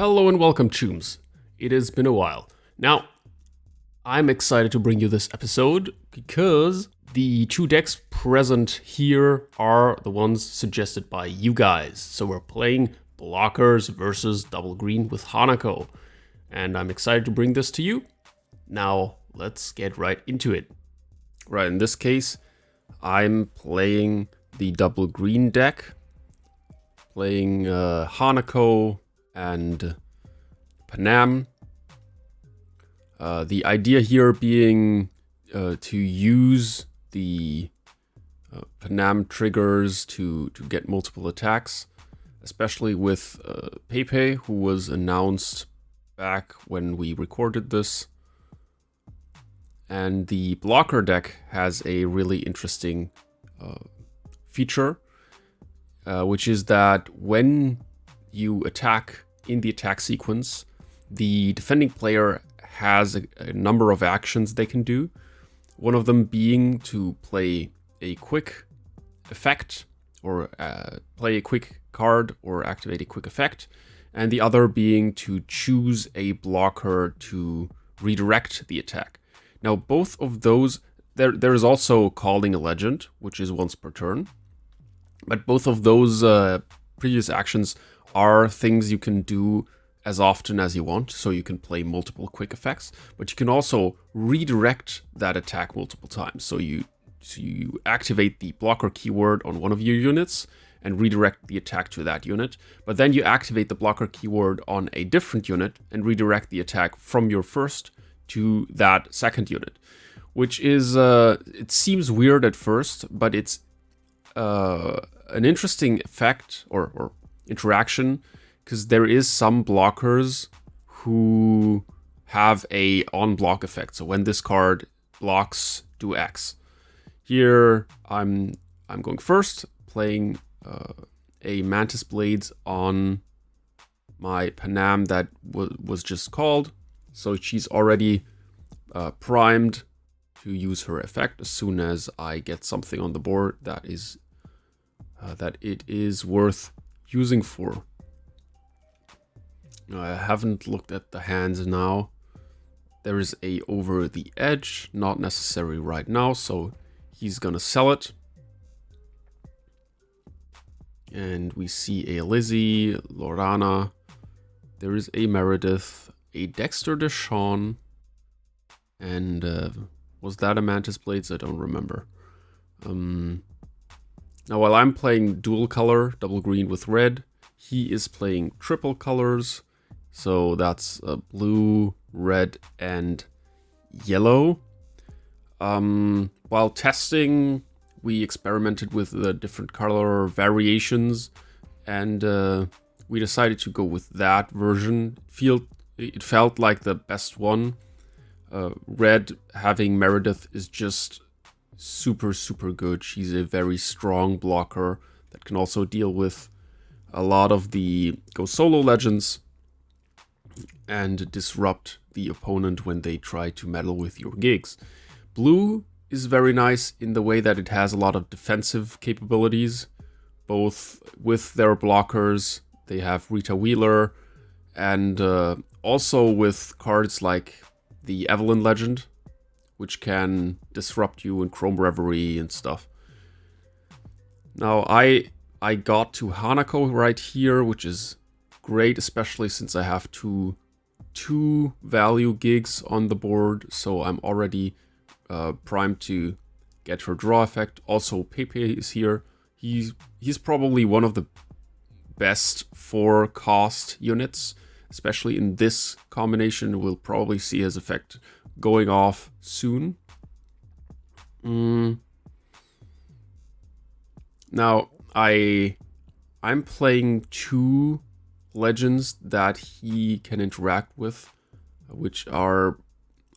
Hello and welcome, Chooms. It has been a while. Now, I'm excited to bring you this episode because the two decks present here are the ones suggested by you guys. So we're playing blockers versus double green with Hananko. And I'm excited to bring this to you. Now, let's get right into it. Right, in this case, I'm playing the double green deck. Playing Hananko and Panam. The idea here being to use the Panam triggers to get multiple attacks, especially with Pepe, who was announced back when we recorded this. And the blocker deck has a really interesting feature, which is that when you attack in the attack sequence, the defending player has a number of actions they can do. One of them being to play a quick effect or play a quick card or activate a quick effect, and the other being to choose a blocker to redirect the attack. Now, both of those, there is also calling a legend, which is once per turn, but both of those previous actions are things you can do as often as you want, so you can play multiple quick effects, but you can also redirect that attack multiple times. So you activate the blocker keyword on one of your units and redirect the attack to that unit, but then you activate the blocker keyword on a different unit and redirect the attack from your first to that second unit, which is, it seems weird at first, but it's an interesting effect or interaction, because there is some blockers who have a on-block effect. So when this card blocks, do X. Here I'm going first, playing a Mantis Blades on my Panam that was just called. So she's already primed to use her effect as soon as I get something on the board that it is worth using for. I haven't looked at the hands now. There is a over the edge, not necessary right now, so he's gonna sell it. And we see a Lizzie, Llorona. There is a Meredith, a Dexter DeShawn, and was that a Mantis Blades? I don't remember. Now, while I'm playing dual color, double green with red, he is playing triple colors. So that's blue, red, and yellow. While testing, we experimented with the different color variations, and we decided to go with that version. It felt like the best one. Red, having Meredith, is just super, super good. She's a very strong blocker that can also deal with a lot of the go solo legends and disrupt the opponent when they try to meddle with your gigs. Blue is very nice in the way that it has a lot of defensive capabilities, both with their blockers. They have Rita Wheeler, and also with cards like the Evelyn Legend, which can disrupt you in Chrome Reverie and stuff. Now, I got to Hananko right here, which is great, especially since I have two value gigs on the board, so I'm already primed to get her draw effect. Also, Pepe is here. He's probably one of the best 4 cost units, especially in this combination. We'll probably see his effect going off soon. Now, I'm playing 2 legends that he can interact with, which are,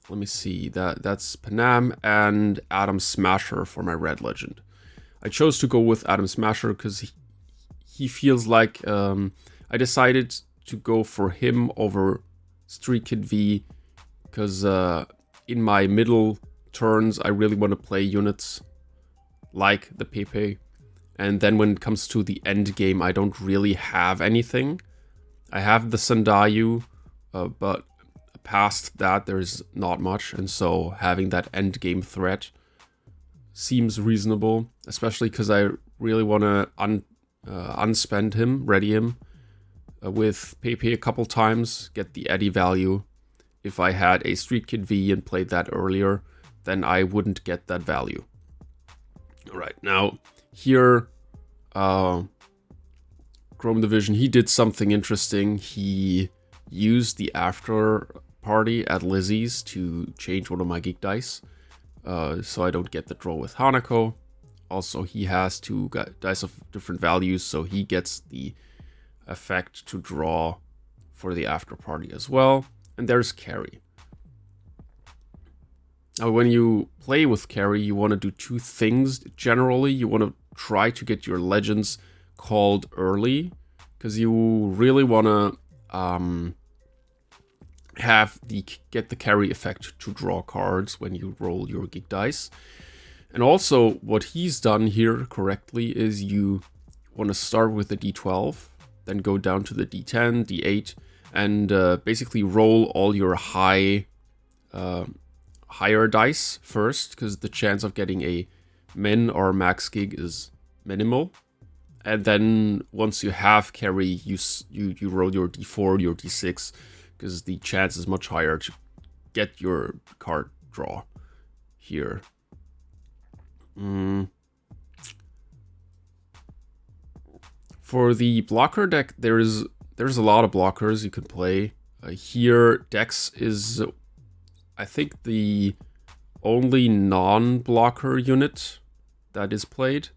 let me see, that's Panam and Atom Smasher for my red legend. I chose to go with Atom Smasher because he feels like I decided to go for him over Streetkid V because in my middle turns I really want to play units like the Pepe, and then when it comes to the end game I don't really have anything. I have the Sandayu, but past that there's not much, and so having that end game threat seems reasonable, especially because I really want to unspend him, ready him with PP a couple times, get the Eddie value. If I had a Streetkid V and played that earlier, then I wouldn't get that value. Alright, now here, Chrome Division, he did something interesting. He used the Afterparty at Lizzie's to change one of my geek dice, so I don't get the draw with Hanako. Also, he has two dice of different values, so he gets the effect to draw for the Afterparty as well. And there's Kerry. Now, when you play with Kerry, you want to do two things. Generally, you want to try to get your legends called early, because you really want to get the Kerry effect to draw cards when you roll your geek dice. And also, what he's done here correctly is you want to start with the D12, then go down to the D10, D8, and basically roll all your higher dice first, because the chance of getting a min or max gig is minimal. And then once you have Kerry, you roll your D4, your D6, because the chance is much higher to get your card draw here. For the blocker deck, there's a lot of blockers you can play. Here, Dex is, I think, the only non-blocker unit that is played.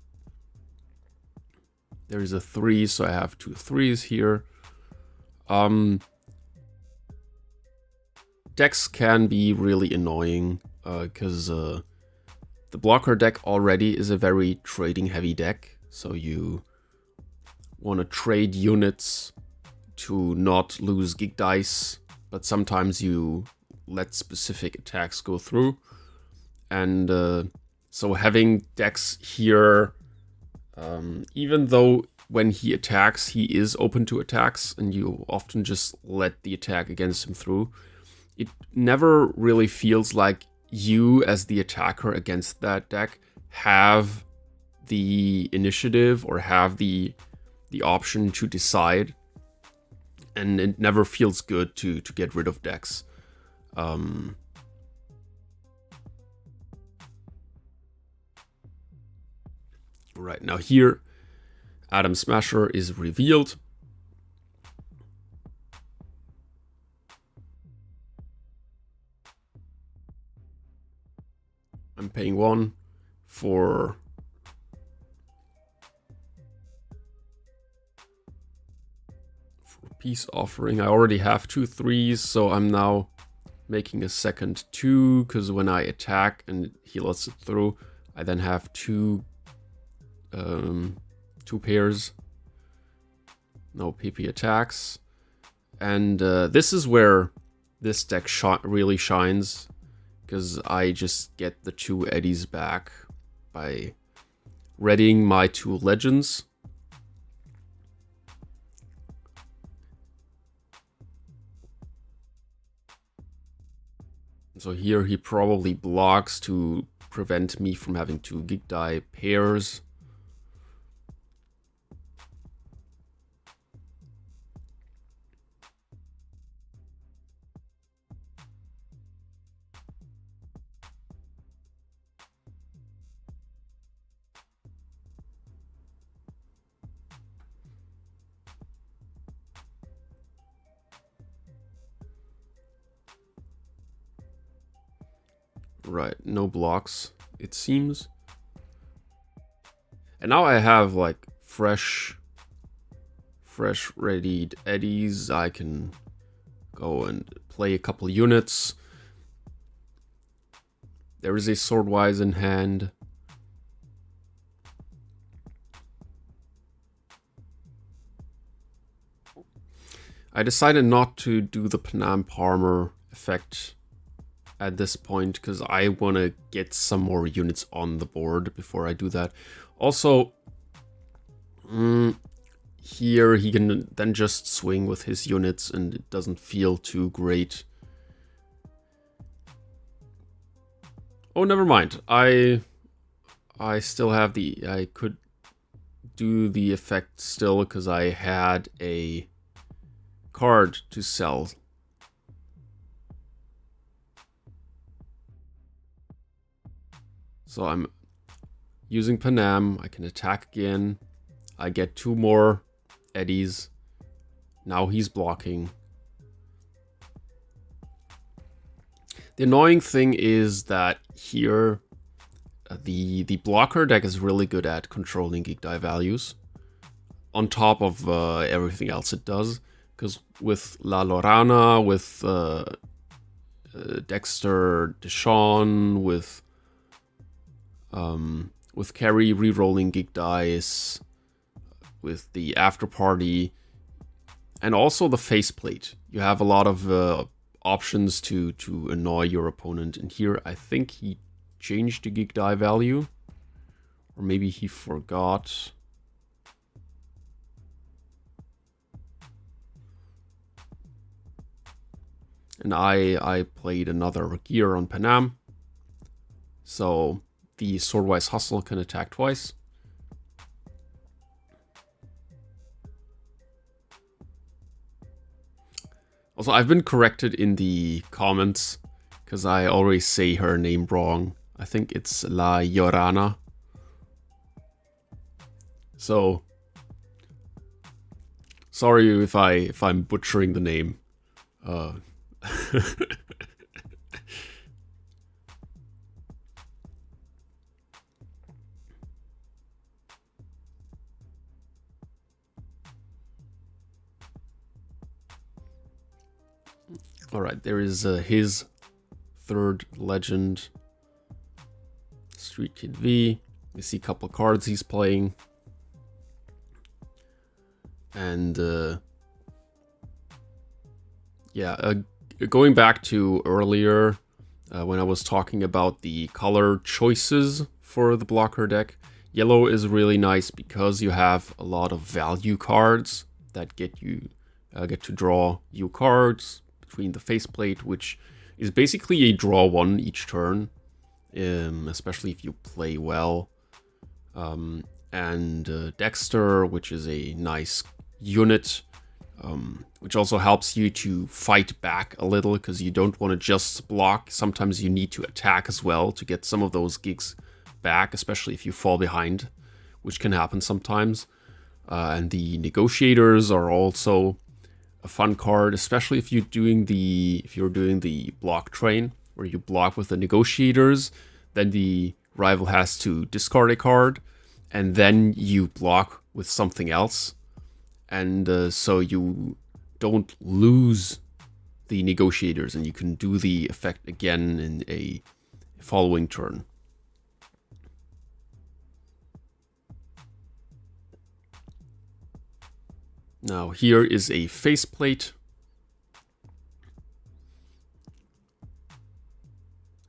There is a 3, so I have 2 3s here. Dex can be really annoying, because the blocker deck already is a very trading heavy deck, so you want to trade units to not lose geek dice, but sometimes you let specific attacks go through. And so having Dex here, even though when he attacks, he is open to attacks, and you often just let the attack against him through, it never really feels like you as the attacker against that deck have the initiative or have the option to decide, and it never feels good to get rid of Dex. Right, now here Atom Smasher is revealed. I'm paying 1 for Peace Offering. I already have 2 3s, so I'm now making a second 2, because when I attack and he lets it through, I then have 2 pairs. No PP attacks. And this is where this deck really shines, because I just get the 2 Eddies back by readying my 2 legends. So here he probably blocks to prevent me from having 2 geek die pairs. Right, no blocks, it seems. And now I have like fresh readied Eddies. I can go and play a couple units. There is a Swordwise in hand. I decided not to do the Panam Palmer effect at this point, because I want to get some more units on the board before I do that. Also, here he can then just swing with his units and it doesn't feel too great. Oh, never mind. I still have I could do the effect still because I had a card to sell. So I'm using Panam. I can attack again. I get 2 more eddies. Now he's blocking. The annoying thing is that here the blocker deck is really good at controlling geek die values on top of everything else it does. Because with La Llorona, with Dexter DeShawn, with Kerry re-rolling geek dice, with the Afterparty, and also the Faceplate, you have a lot of options to annoy your opponent. And here I think he changed the geek die value, or maybe he forgot. And I played another gear on Panam, so the Swordwise Hustle can attack twice. Also, I've been corrected in the comments because I always say her name wrong. I think it's La Llorona. So sorry if I'm butchering the name. Alright, there is his 3rd legend, Streetkid V. You see a couple cards he's playing. And yeah, going back to earlier when I was talking about the color choices for the blocker deck, yellow is really nice because you have a lot of value cards that get you get to draw you cards between the faceplate, which is basically a draw 1 each turn, especially if you play well. And Dexter, which is a nice unit, which also helps you to fight back a little because you don't want to just block. Sometimes you need to attack as well to get some of those gigs back, especially if you fall behind, which can happen sometimes. And the negotiators are also a fun card, especially if you're doing the block train where you block with the negotiators, then the rival has to discard a card, and then you block with something else, and so you don't lose the negotiators, and you can do the effect again in a following turn. Now here is a faceplate.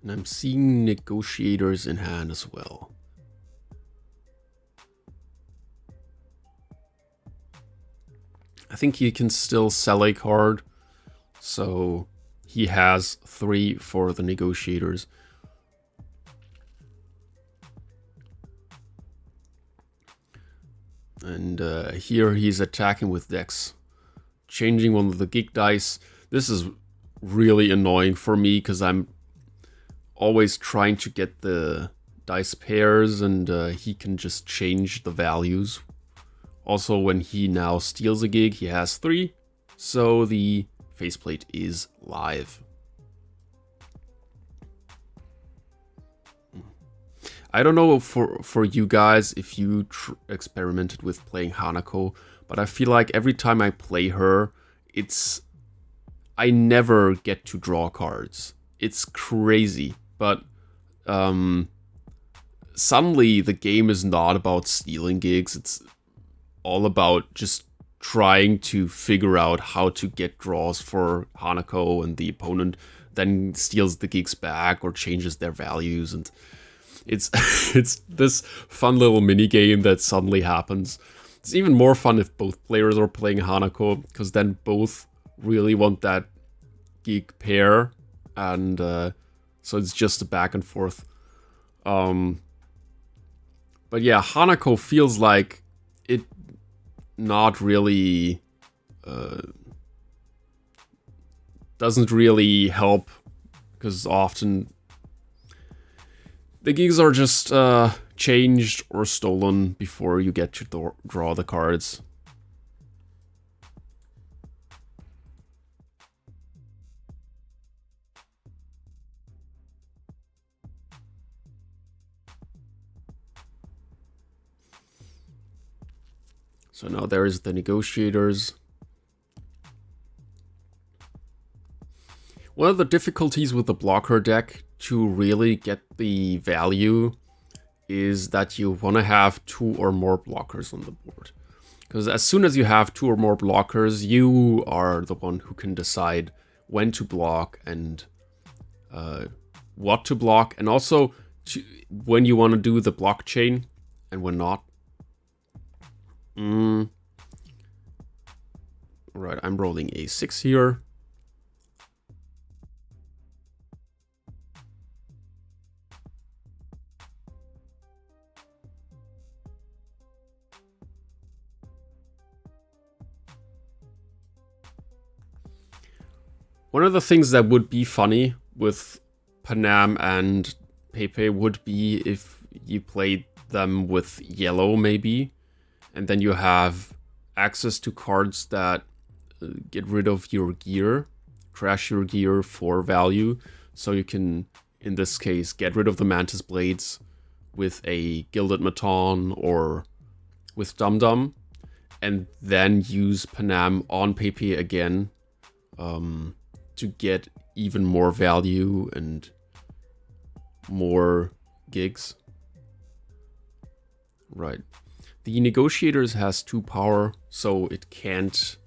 And I'm seeing negotiators in hand as well. I think he can still sell a card, so he has 3 for the negotiators. And here he's attacking with Dex, changing one of the geek dice. This is really annoying for me because I'm always trying to get the dice pairs, and he can just change the values. Also, when he now steals a gig, he has 3, so the faceplate is live. I don't know for you guys if you experimented with playing Hanako, but I feel like every time I play her, I never get to draw cards. It's crazy, but suddenly the game is not about stealing gigs. It's all about just trying to figure out how to get draws for Hanako, and the opponent then steals the gigs back or changes their values, and it's it's this fun little mini game that suddenly happens. It's even more fun if both players are playing Hanako, because then both really want that geek pair, and so it's just a back and forth. But yeah, Hanako feels like it not really doesn't really help, because often the gigs are just changed or stolen before you get to draw the cards. So now there is the Negotiators. One of the difficulties with the blocker deck to really get the value is that you want to have 2 or more blockers on the board. Because as soon as you have 2 or more blockers, you are the one who can decide when to block and what to block, and also when you want to do the blockchain and when not. Right, I'm rolling a 6 here. One of the things that would be funny with Panam and Pepe would be if you played them with yellow, maybe, and then you have access to cards that get rid of your gear, trash your gear for value. So you can, in this case, get rid of the Mantis Blades with a Gilded Maton or with Dum Dum, and then use Panam on Pepe again to get even more value and more gigs. Right. The Negotiators has 2 power, so it can't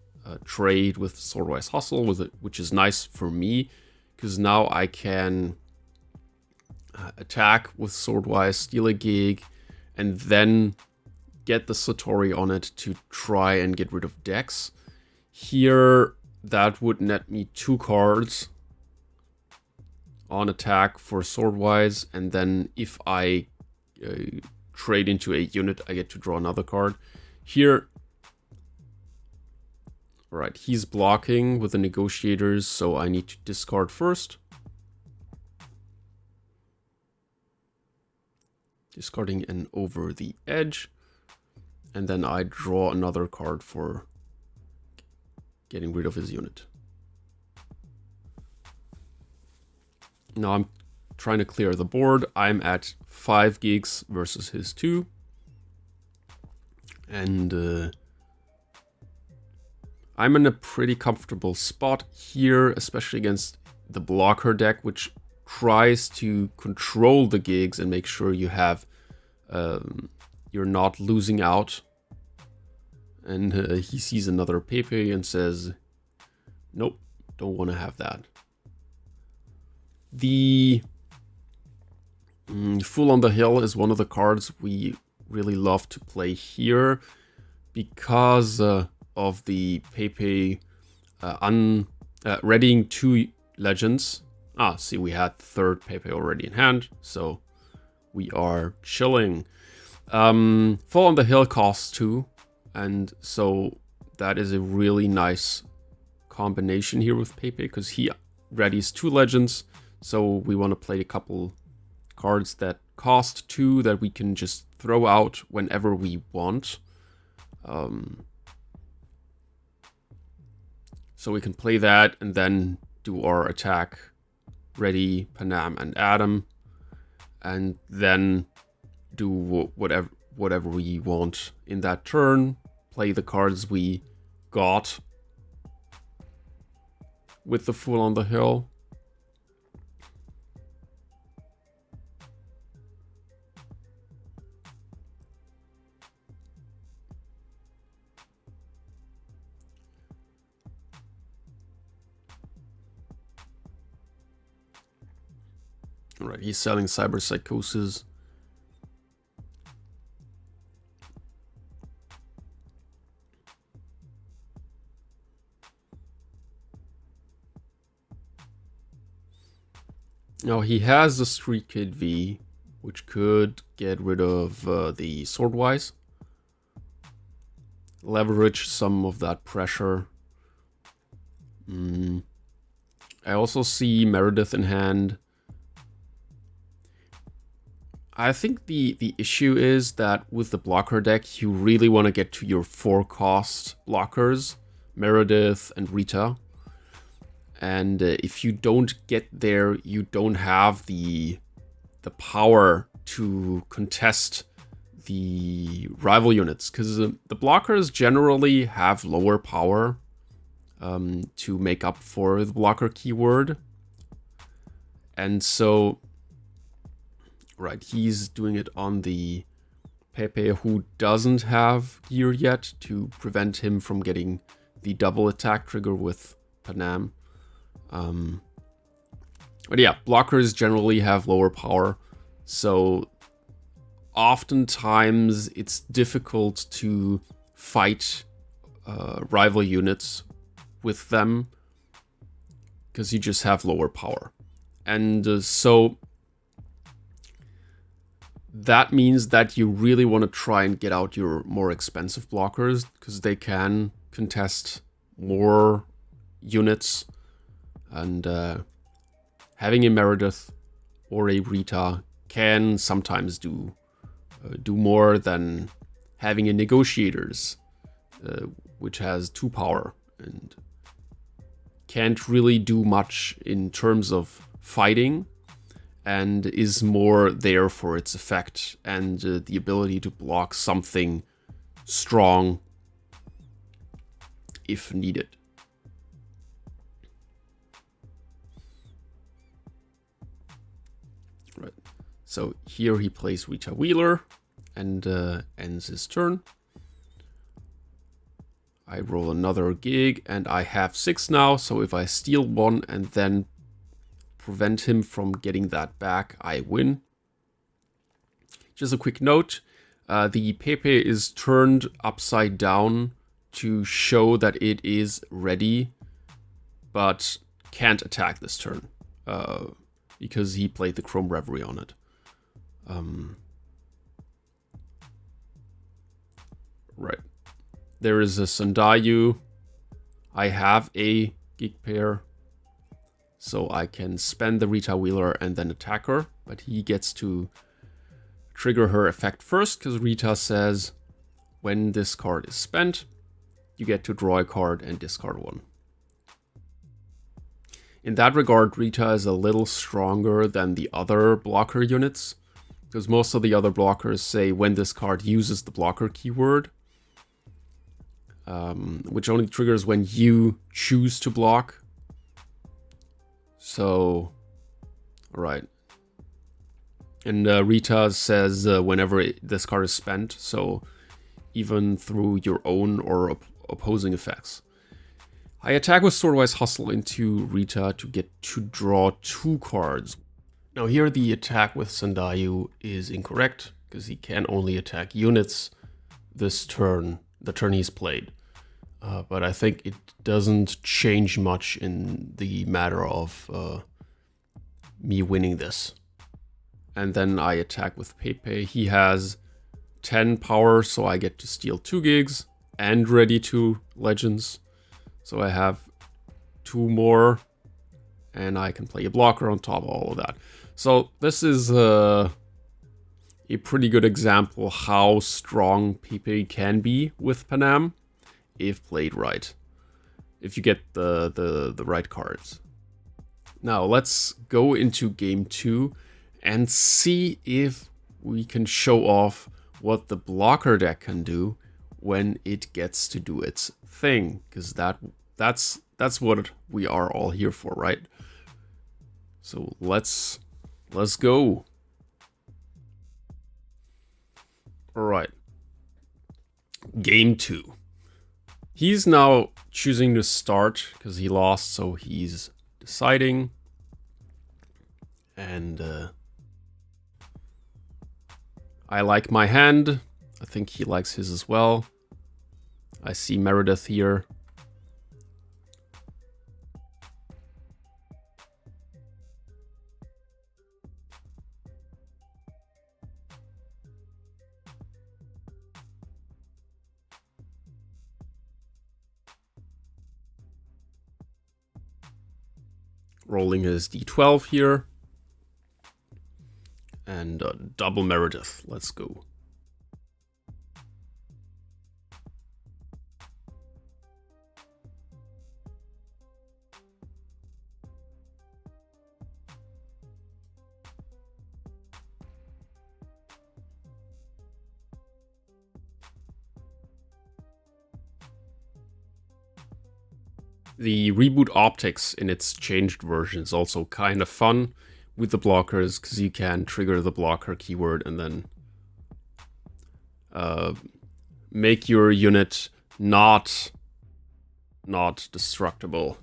trade with Swordwise Hustle, which is nice for me, because now I can attack with Swordwise, steal a gig, and then get the Satori on it to try and get rid of Dex. Here, that would net me 2 cards on attack for Swordwise, and then if I trade into a unit, I get to draw another card. Here, right, he's blocking with the Negotiators, so I need to discard first. Discarding an Over the Edge, and then I draw another card for getting rid of his unit. Now I'm trying to clear the board. I'm at 5 gigs versus his 2. And I'm in a pretty comfortable spot here, especially against the blocker deck, which tries to control the gigs and make sure you have you're not losing out. And he sees another Pepe and says, nope, don't want to have that. The Fool on the Hill is one of the cards we really love to play here because of the Pepe readying 2 legends. See, we had 3rd Pepe already in hand, so we are chilling. Fall on the Hill costs 2, and so that is a really nice combination here with Pepe, because he readies 2 legends, so we want to play a couple cards that cost 2 that we can just throw out whenever we want. So we can play that and then do our attack, ready Panam and Adam, and then do whatever we want in that turn. Play the cards we got with the Fool on the Hill. Alright, he's selling Cyber Psychosis. Now he has the Streetkid V, which could get rid of the Swordwise. Leverage some of that pressure. I also see Meredith in hand. I think the issue is that with the blocker deck, you really want to get to your 4-cost blockers, Meredith and Rita. And if you don't get there, you don't have the power to contest the rival units, because the blockers generally have lower power to make up for the blocker keyword. And so, right, he's doing it on the Pepe, who doesn't have gear yet to prevent him from getting the double attack trigger with Panam. But yeah, blockers generally have lower power, so oftentimes it's difficult to fight rival units with them because you just have lower power. And so that means that you really want to try and get out your more expensive blockers, because they can contest more units. And having a Meredith or a Rita can sometimes do more than having a Negotiators, which has 2 power and can't really do much in terms of fighting, and is more there for its effect and the ability to block something strong if needed. Right. So here he plays Rita Wheeler and ends his turn. I roll another gig and I have 6 now, so if I steal 1 and then prevent him from getting that back, I win. Just a quick note, the Pepe is turned upside down to show that it is ready, but can't attack this turn, because he played the Chrome Reverie on it. Right. There is a Sandayu. I have a gig pair, so I can spend the Rita Wheeler and then attack her, but he gets to trigger her effect first, because Rita says, when this card is spent, you get to draw a card and discard 1. In that regard, Rita is a little stronger than the other blocker units, because most of the other blockers say when this card uses the blocker keyword, which only triggers when you choose to block. So, right. And Rita says whenever this card is spent, so even through your own or opposing effects. I attack with Swordwise Hustle into Rita to get to draw 2 cards. Now here the attack with Sandayu is incorrect, because he can only attack units this turn, the turn he's played. But I think it doesn't change much in the matter of me winning this. And then I attack with Pepe. He has 10 power, so I get to steal 2 gigs and ready 2 legends. So I have 2 more, and I can play a blocker on top of all of that. So this is a pretty good example how strong Pepe can be with Panam, if played right, if you get the right cards. Now let's go into game 2 and see if we can show off what the blocker deck can do when it gets to do its thing, because that's what we are all here for, right? So let's go. All right, game 2. He's now choosing to start because he lost, so he's deciding. And I like my hand. I think he likes his as well. I see Meredith here. rolling his d12 here. And double Meredith. Let's go. The reboot optics in its changed version is also kind of fun with the blockers, because you can trigger the blocker keyword and then make your unit not destructible.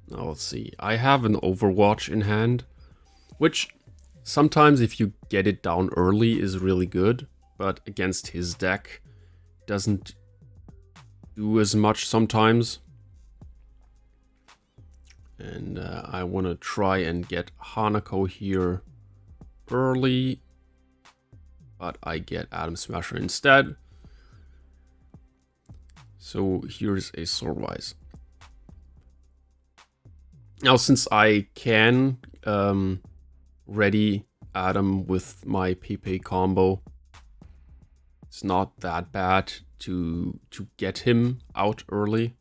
Now let's see. I have an Overwatch in hand, which sometimes if you get it down early is really good, but against his deck doesn't do as much sometimes. And I want to try and get Hanako here early, but I get Atom Smasher instead. So here's a Swordwise. Now, since I can ready Atom with my PP combo, it's not that bad to get him out early.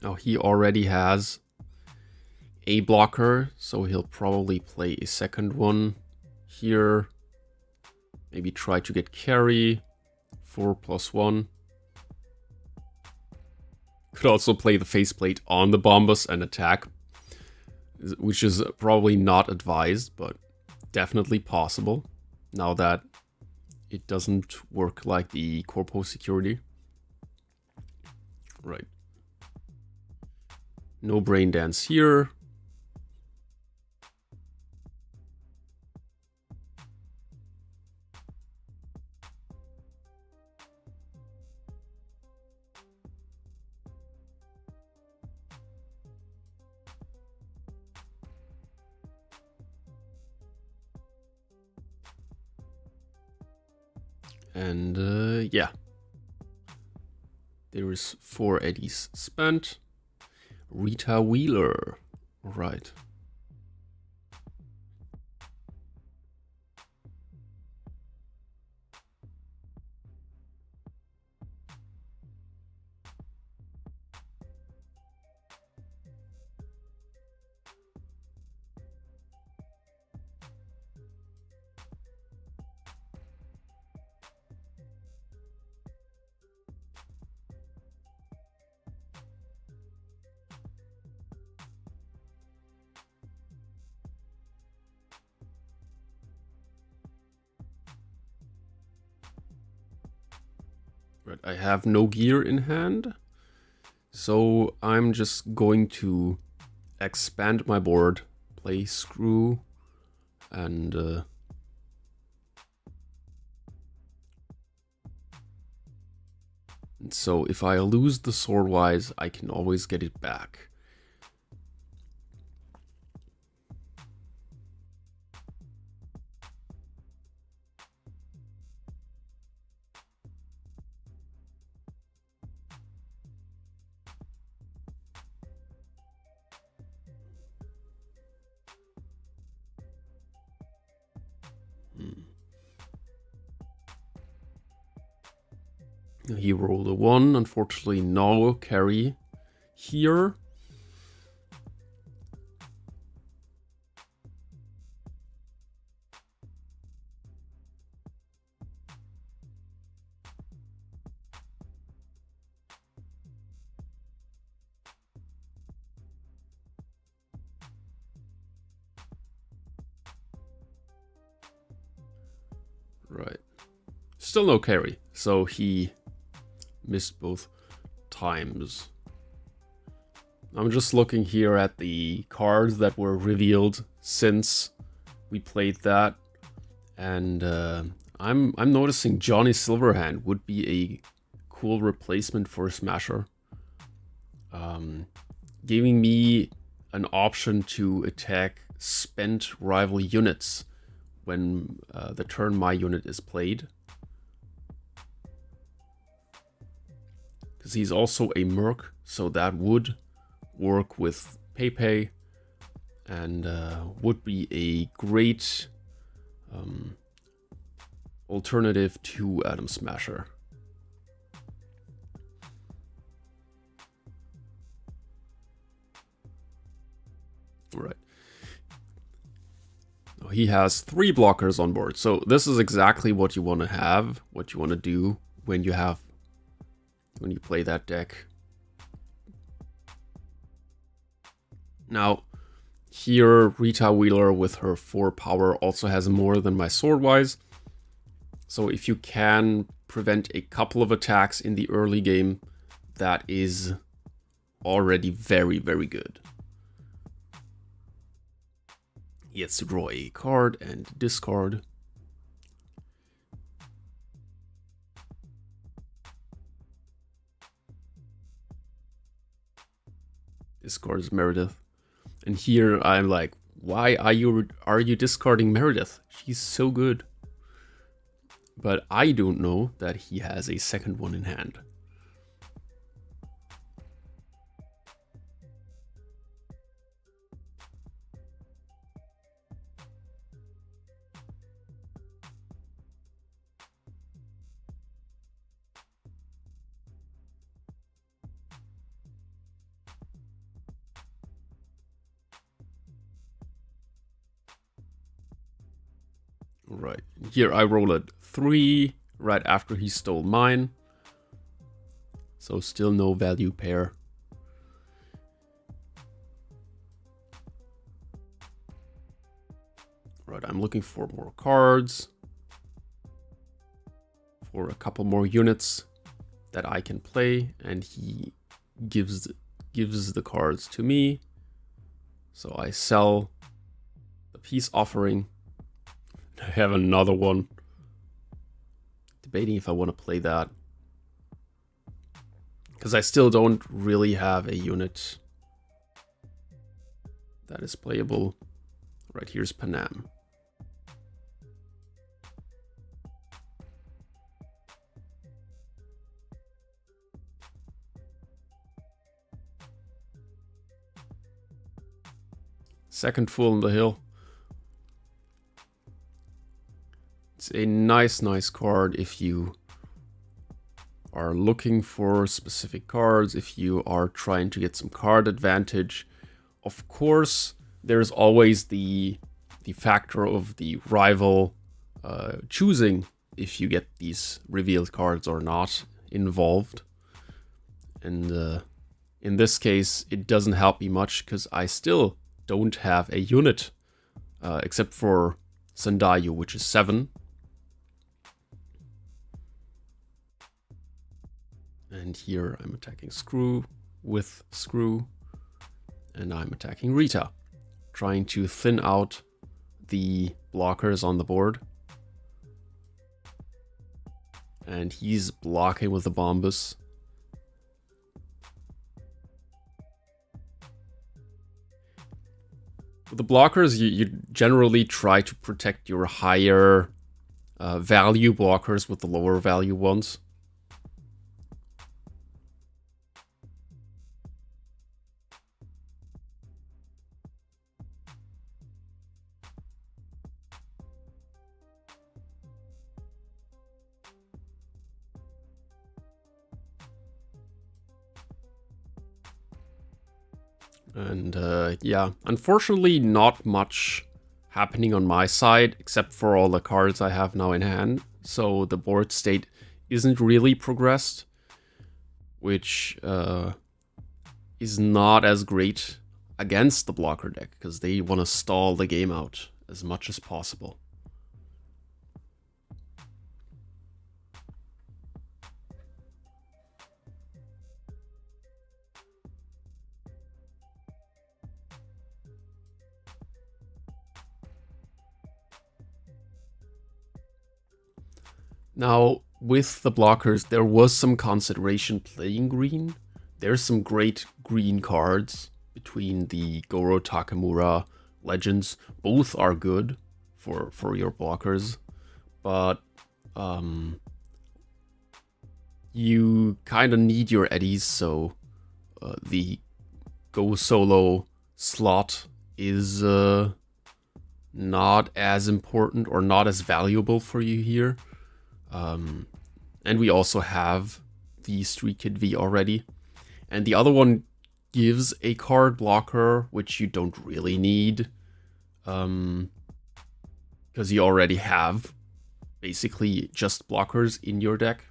Now he already has a blocker, so he'll probably play a second one here. Maybe try to get Kerry, 4+1. Could also play the faceplate on the Bombus and attack, which is probably not advised, but definitely possible, now that it doesn't work like the Corpo security. Right. No brain dance here. And yeah, there is 4 eddies spent. Rita Wheeler, right. Right, I have no gear in hand, so I'm just going to expand my board, play Screw, and so if I lose the Swordwise, I can always get it back. He rolled a 1, unfortunately no carry here. Right. Still no carry, so he missed both times. I'm just looking here at the cards that were revealed since we played that, and I'm noticing Johnny Silverhand would be a cool replacement for Smasher. giving me an option to attack spent rival units when the turn my unit is played. Because he's also a merc, so that would work with Pepe and would be a great alternative to Atom Smasher. All right. He has 3 blockers on board, so this is exactly what you want to have, what you want to do when you play that deck. Now, here Rita Wheeler with her 4 power also has more than my Swordwise. So if you can prevent a couple of attacks in the early game, that is already very, very good. He gets to draw a card and discard. Discards Meredith. And here I'm like, why are you discarding Meredith? She's so good. But I don't know that he has a second one in hand. Right, here I roll a 3 right after he stole mine. So still no value pair. Right, I'm looking for more cards. For a couple more units that I can play, and he gives the cards to me. So I sell the peace offering. I have another one. Debating if I want to play that. Because I still don't really have a unit that is playable. Right, here's Panam. Second Fool on the Hill. It's a nice card if you are looking for specific cards, if you are trying to get some card advantage. Of course, there's always the factor of the rival choosing if you get these revealed cards or not involved. And in this case, it doesn't help me much because I still don't have a unit except for Sandayu, which is 7. And here I'm attacking Screw with Screw. And I'm attacking Rita. Trying to thin out the blockers on the board. And he's blocking with the Bombus. With the blockers, you generally try to protect your higher value blockers with the lower value ones. And yeah, unfortunately not much happening on my side, except for all the cards I have now in hand. So the board state isn't really progressed, which is not as great against the blocker deck, because they want to stall the game out as much as possible. Now, with the blockers, there was some consideration playing green, there's some great green cards between the Goro Takamura legends. Both are good for your blockers, but you kind of need your eddies, so the go solo slot is not as important or not as valuable for you here. And we also have the Streetkid V already. And the other one gives a card blocker, which you don't really need. Because you already have basically just blockers in your deck.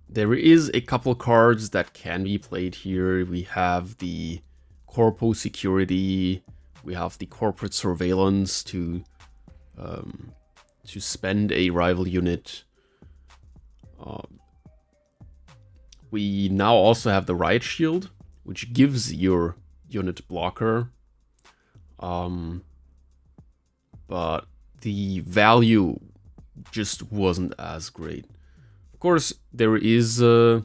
There is a couple cards that can be played here. We have the Corpo Security. We have the Corporate Surveillance to spend a rival unit. We now also have the Riot Shield, which gives your unit blocker. But the value just wasn't as great. Of course, there is a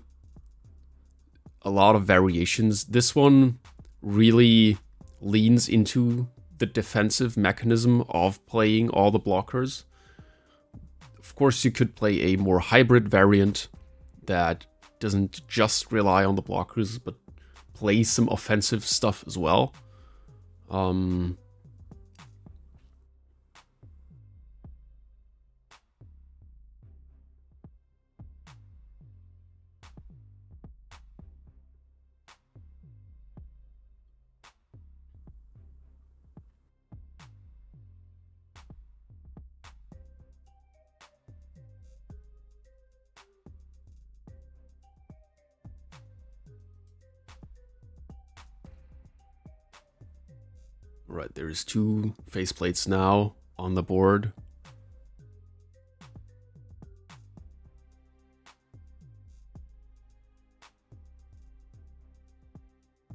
lot of variations. This one really leans into the defensive mechanism of playing all the blockers. Of course, you could play a more hybrid variant that doesn't just rely on the blockers, but play some offensive stuff as well. Right, there's 2 faceplates now on the board.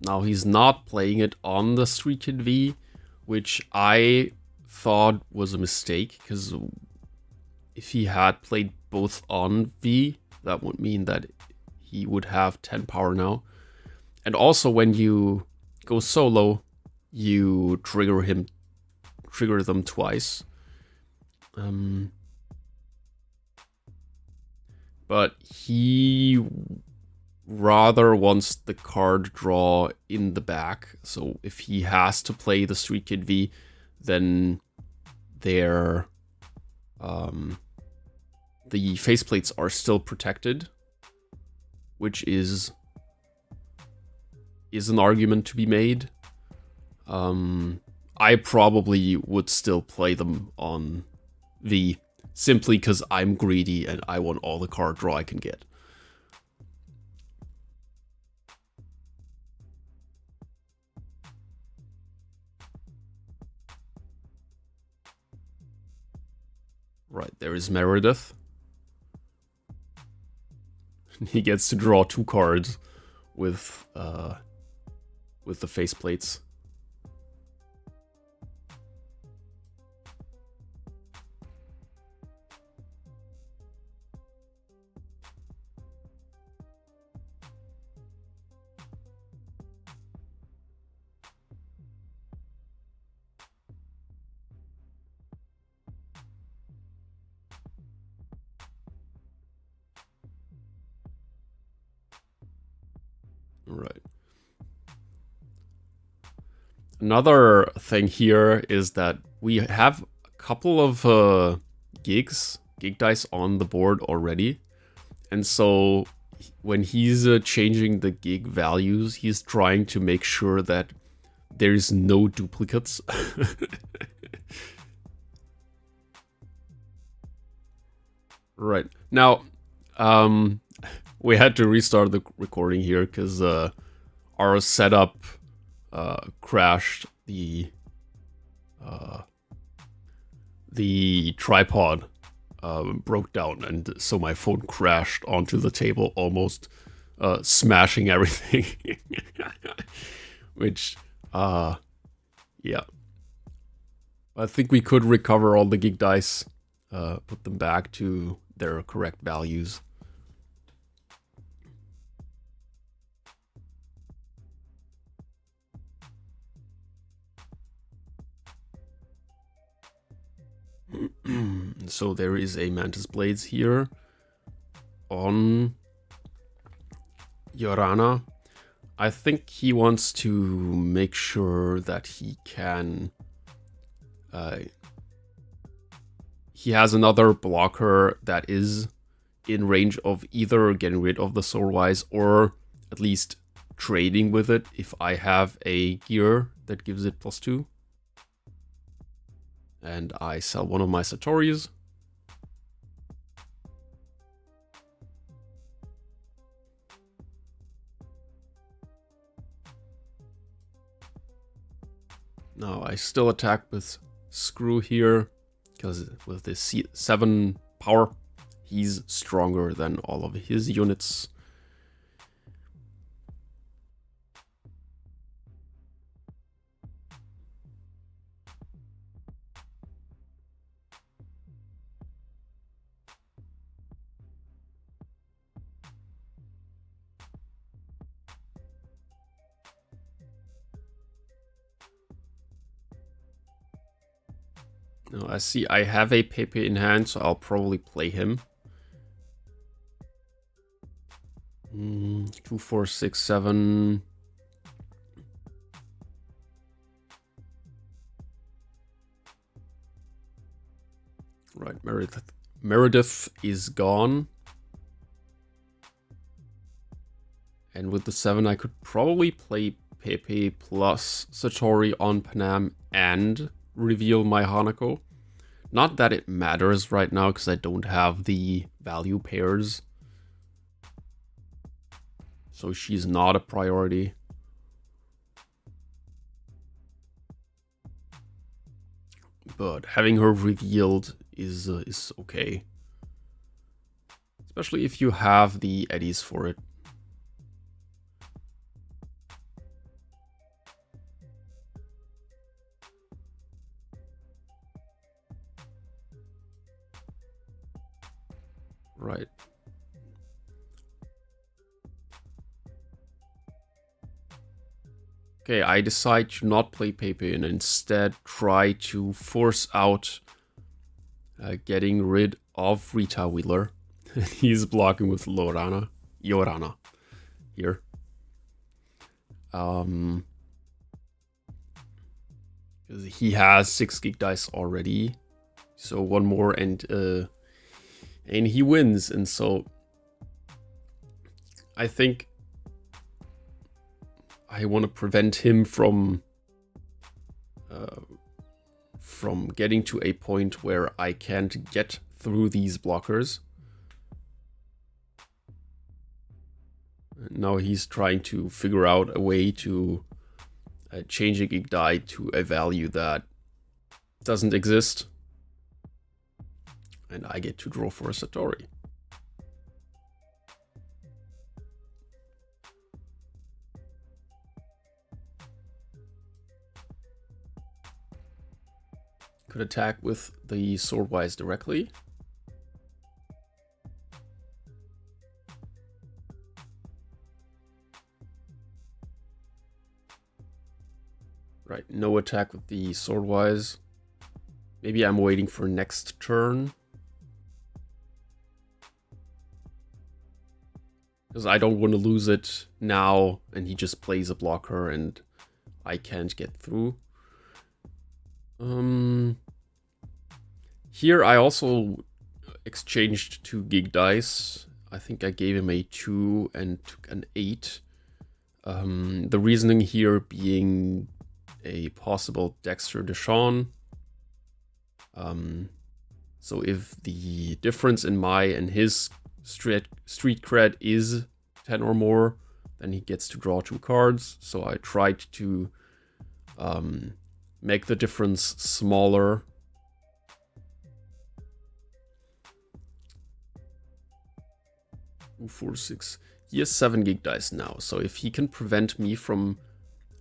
Now he's not playing it on the Streetkid V, which I thought was a mistake, because if he had played both on V, that would mean that he would have 10 power now. And also when you go solo, you trigger them twice. But he rather wants the card draw in the back. So if he has to play the Streetkid V, then the faceplates are still protected, which is an argument to be made. I probably would still play them on V, simply because I'm greedy and I want all the card draw I can get. Right, there is Meredith. He gets to draw 2 cards with the faceplates. Right. Another thing here is that we have a couple of gig dice on the board already. And so when he's changing the gig values, he's trying to make sure that there's no duplicates. Right. Now, we had to restart the recording here because our setup crashed. The tripod broke down, and so my phone crashed onto the table, almost smashing everything. Which, yeah. I think we could recover all the gig dice, put them back to their correct values. So there is a Mantis Blades here on Llorona. I think he wants to make sure that he can... he has another blocker that is in range of either getting rid of the Swordwise or at least trading with it if I have a gear that gives it +2. And I sell one of my Satori's. Now I still attack with Screw here, because with this 7 power, he's stronger than all of his units. Now I see I have a Pepe in hand, so I'll probably play him. 2, 4, 6, 7. Right, Meredith is gone. And with the 7, I could probably play Pepe plus Satori on Panam and reveal my Hanako. Not that it matters right now, because I don't have the value pairs. So she's not a priority. But having her revealed is okay. Especially if you have the eddies for it. Right. Okay, I decide to not play Pepe and instead try to force out getting rid of Rita Wheeler. He's blocking with Llorona here. Because he has 6 gig dice already. So one more and he wins. And so I think I want to prevent him from getting to a point where I can't get through these blockers. Now he's trying to figure out a way to change a gig die to a value that doesn't exist. And I get to draw for a Satori. Could attack with the Swordwise directly. Right, no attack with the Swordwise. Maybe I'm waiting for next turn. Because I don't want to lose it now and he just plays a blocker and I can't get through. Here I also exchanged 2 gig dice. I think I gave him a 2 and took an 8. The reasoning here being a possible Dexter DeShawn. So if the difference in my and his street cred is 10 or more, then he gets to draw 2 cards. So I tried to make the difference smaller. Ooh, 4, 6. He has 7 gig dice now. So if he can prevent me from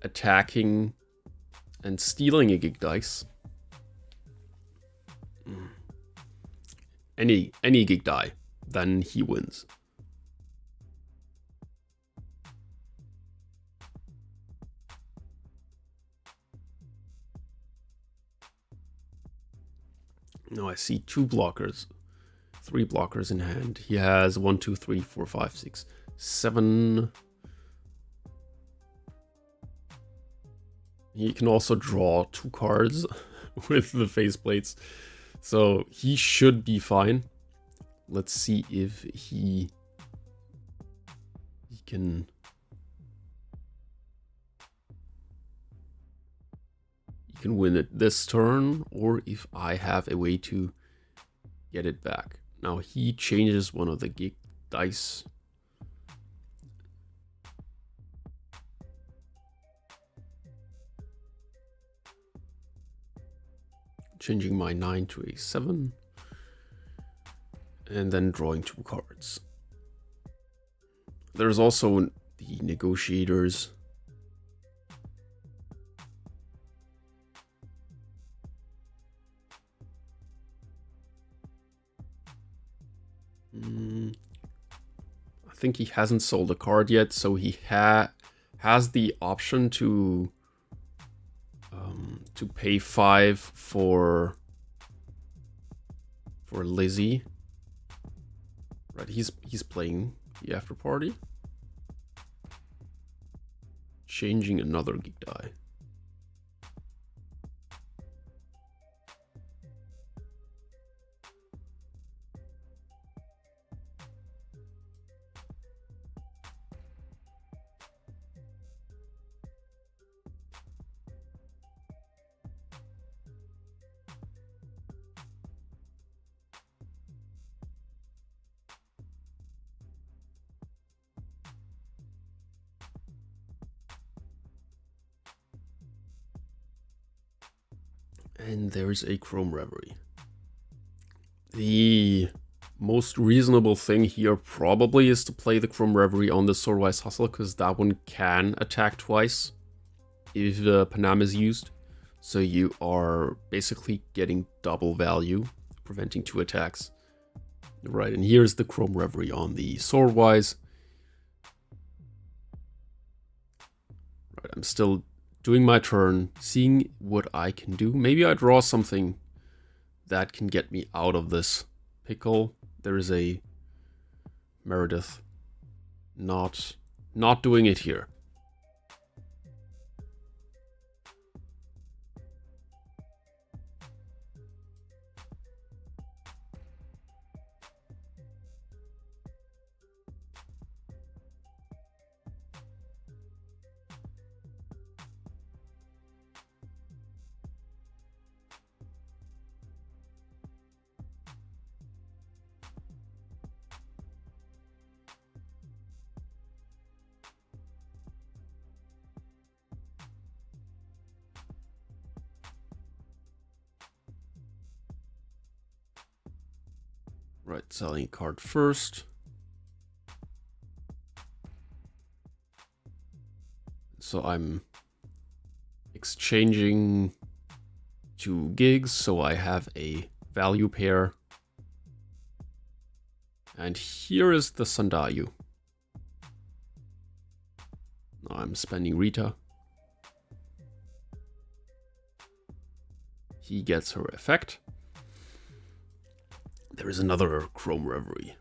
attacking and stealing a gig dice, any gig die, then he wins. Now I see 2 blockers, 3 blockers in hand. He has 1, 2, 3, 4, 5, 6, 7. He can also draw 2 cards with the faceplates. So he should be fine. Let's see if he can win it this turn, or if I have a way to get it back. Now he changes one of the gig dice. Changing my 9 to a 7. And then drawing 2 cards. There's also the negotiators. I think he hasn't sold a card yet, so he has the option to pay 5 for Lizzie. Right, he's playing the Afterparty. Changing another geek die. And there's a Chrome Reverie. The most reasonable thing here probably is to play the Chrome Reverie on the Swordwise Hustle, because that one can attack twice if Panam is used. So you are basically getting double value, preventing 2 attacks. Right, and here's the Chrome Reverie on the Swordwise. Right, I'm still doing my turn, seeing what I can do. Maybe I draw something that can get me out of this pickle. There is a Meredith not doing it here. Right, selling a card first. So I'm exchanging 2 gigs, so I have a value pair. And here is the Sandayu. Now I'm spending Rita. He gets her effect. There is another Chrome Reverie.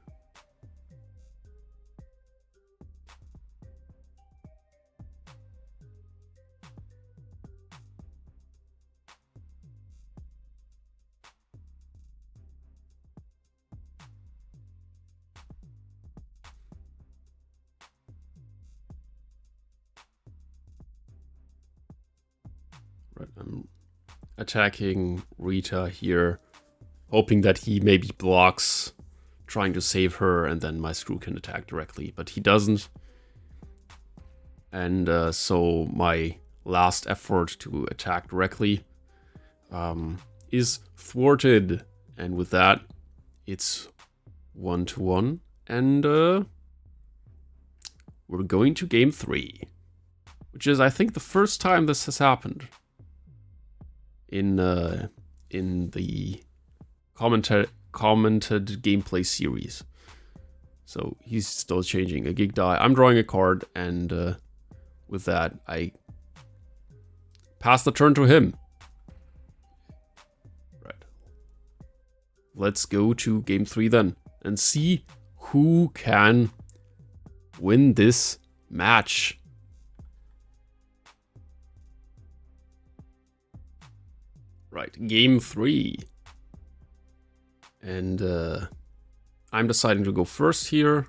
Right, I'm attacking Rita here, hoping that he maybe blocks, trying to save her, and then my screw can attack directly, but he doesn't. And so my last effort to attack directly is thwarted. And with that, it's 1-1. And we're going to game 3, which is, I think, the first time this has happened in the commented gameplay series. So he's still changing a gig die. I'm drawing a card, and with that, I pass the turn to him. Right. let's go to game 3 then and see who can win this match. Right, game 3. And I'm deciding to go first here.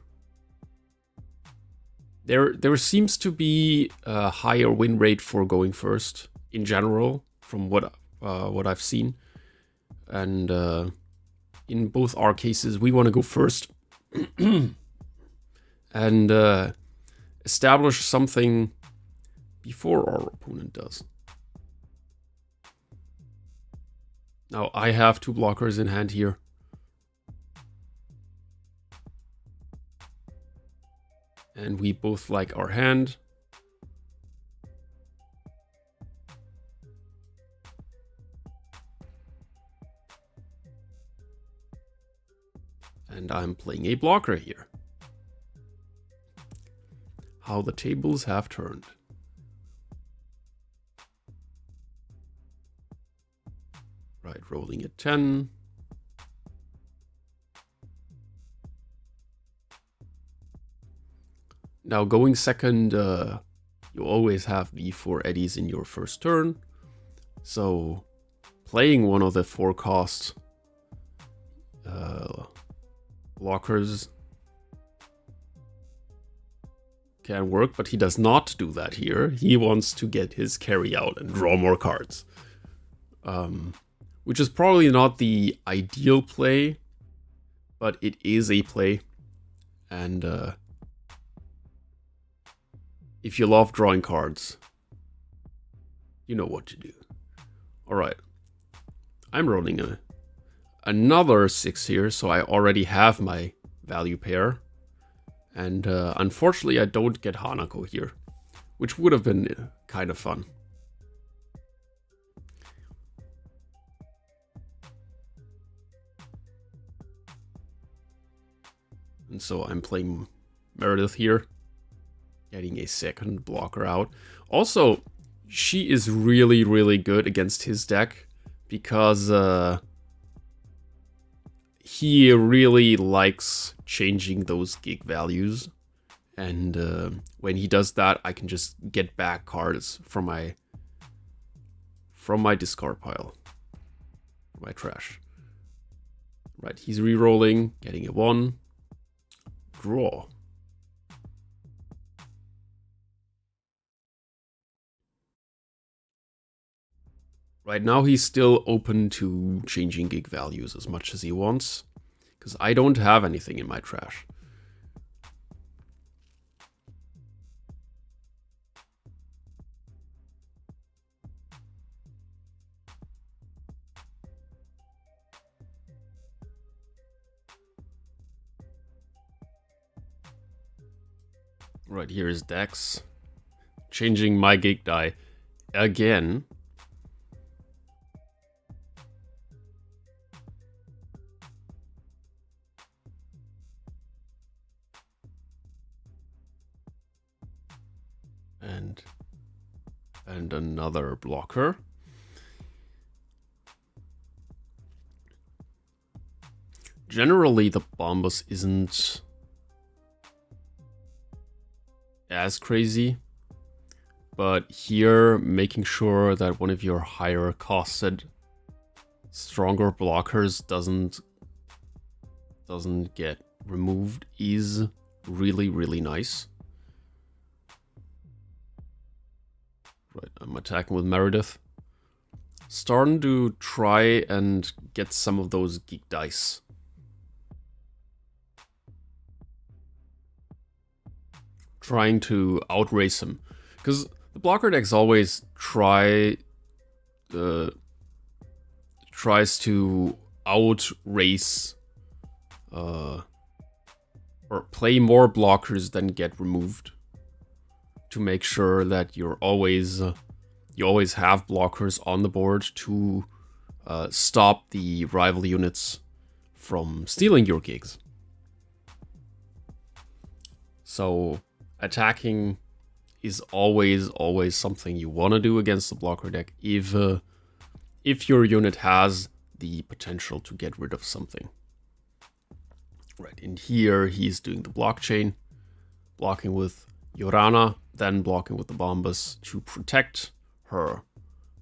There seems to be a higher win rate for going first in general from what I've seen. And in both our cases, we want to go first and establish something before our opponent does. Now, I have 2 blockers in hand here. And we both like our hand. And I'm playing a blocker here. How the tables have turned. Right, rolling at 10. Now going second, you always have the 4 eddies in your first turn. So playing one of the 4 cost blockers can work, but he does not do that here. He wants to get his carry out and draw more cards. Which is probably not the ideal play, but it is a play. And if you love drawing cards, you know what to do. Alright. I'm rolling another 6 here, so I already have my value pair. And unfortunately, I don't get Hanako here, which would have been kind of fun. And so I'm playing Meredith here, getting a second blocker out. Also, she is really, really good against his deck because he really likes changing those gig values. And when he does that, I can just get back cards from my discard pile, my trash. Right, he's re-rolling, getting a 1. Draw. Right now he's still open to changing gig values as much as he wants, because I don't have anything in my trash. Right, here is Dex. Changing my gig die again. And another blocker. Generally, the Bombus isn't as crazy, but here making sure that one of your higher costed stronger blockers doesn't get removed is really, really nice. Right, I'm attacking with Meredith. Starting to try and get some of those geek dice. Trying to outrace him, because the blocker decks always tries to outrace or play more blockers than get removed to make sure that you always have blockers on the board to stop the rival units from stealing your gigs. So attacking is always something you want to do against the blocker deck if your unit has the potential to get rid of something. Right, in here he's doing the blockchain, blocking with Llorona, then blocking with the Bombus to protect her,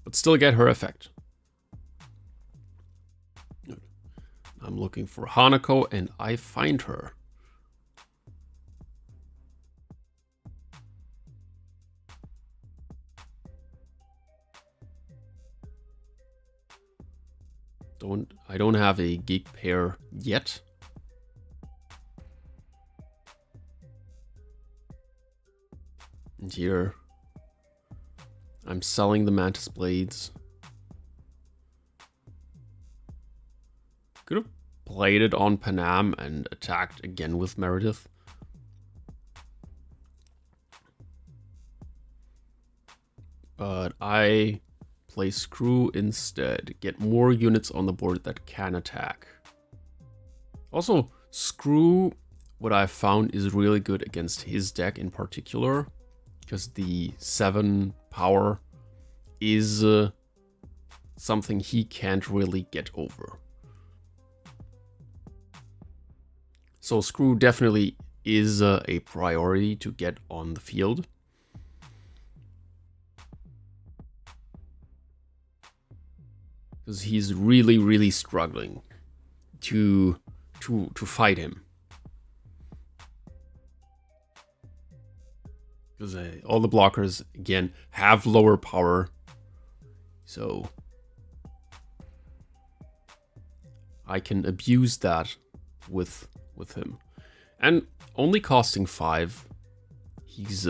but still get her effect. I'm looking for Hanako and I find her. I don't have a gig pair yet. And here I'm selling the Mantis Blades. Could have played it on Panam and attacked again with Meredith. But I play Screw instead. Get more units on the board that can attack. Also, Screw, what I found, is really good against his deck in particular, because the 7 power is something he can't really get over. So Screw definitely is a priority to get on the field. Because he's really struggling to fight him. Because all the blockers, again, have lower power. So I can abuse that with him. And only costing 5, he's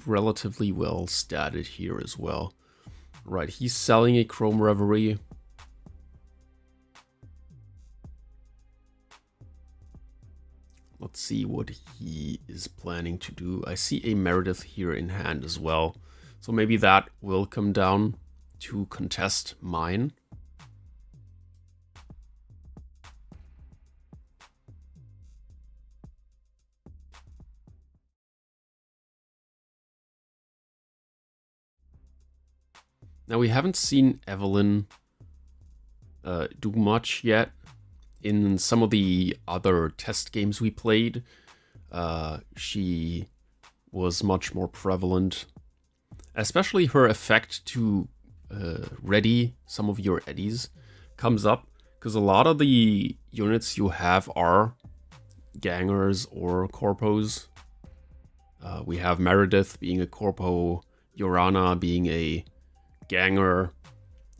relatively well statted here as well. Right, he's selling a Chrome Reverie. Let's see what he is planning to do. I see a Meredith here in hand as well. So maybe that will come down to contest mine. Now, we haven't seen Evelyn do much yet. In some of the other test games we played, she was much more prevalent. Especially her effect to ready some of your eddies comes up, because a lot of the units you have are gangers or corpos. We have Meredith being a corpo, Llorona being a ganger,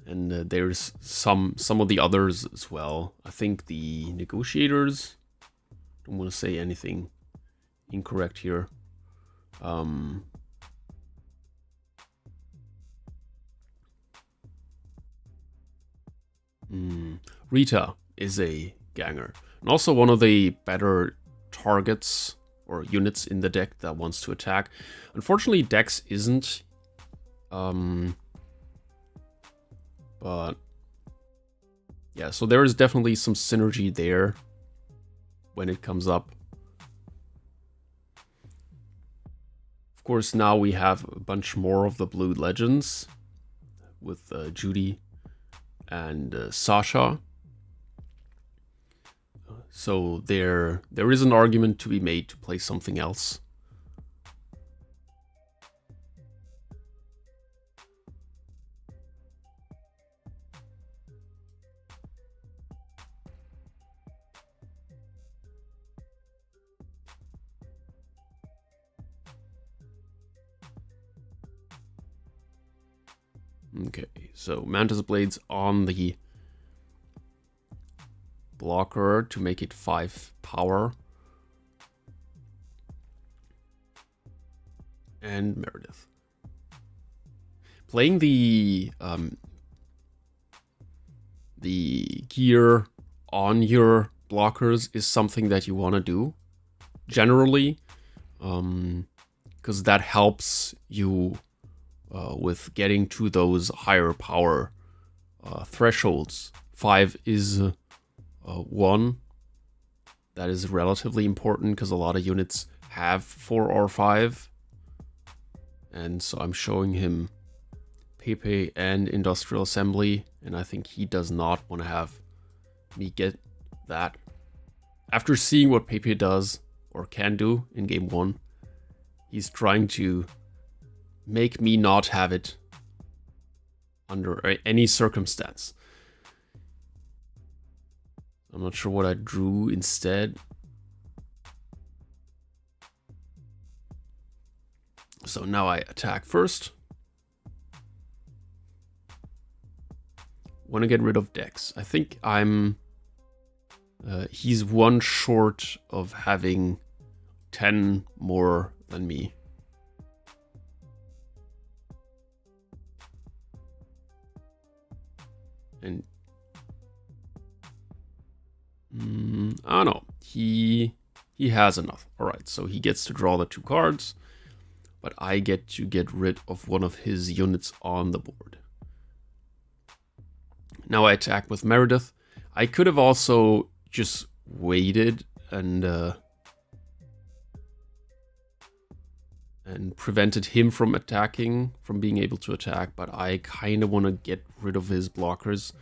and there's some of the others as well. I think the negotiators, don't want to say anything incorrect here. Rita is a ganger, and also one of the better targets or units in the deck that wants to attack. Unfortunately, Dex isn't. But yeah, so there is definitely some synergy there when it comes up. Of course, now we have a bunch more of the Blue Legends with Judy and Sasha. So there is an argument to be made to play something else. Okay, so Mantis Blades on the blocker to make it 5 power. And Meredith. Playing the gear on your blockers is something that you want to do, generally, because that helps you with getting to those higher power thresholds. 5 is 1. That is relatively important because a lot of units have 4 or 5. And so I'm showing him Pepe and Industrial Assembly, and I think he does not want to have me get that. After seeing what Pepe does, or can do, in game 1, he's trying to make me not have it under any circumstance. I'm not sure what I drew instead. So now I attack first. Want to get rid of Dex. I think I'm... he's one short of having 10 more than me. And... I don't know. He has enough. Alright, so he gets to draw the 2 cards. But I get to get rid of one of his units on the board. Now I attack with Meredith. I could have also just waited and prevented him from attacking, from being able to attack, but I kind of want to get rid of his blockers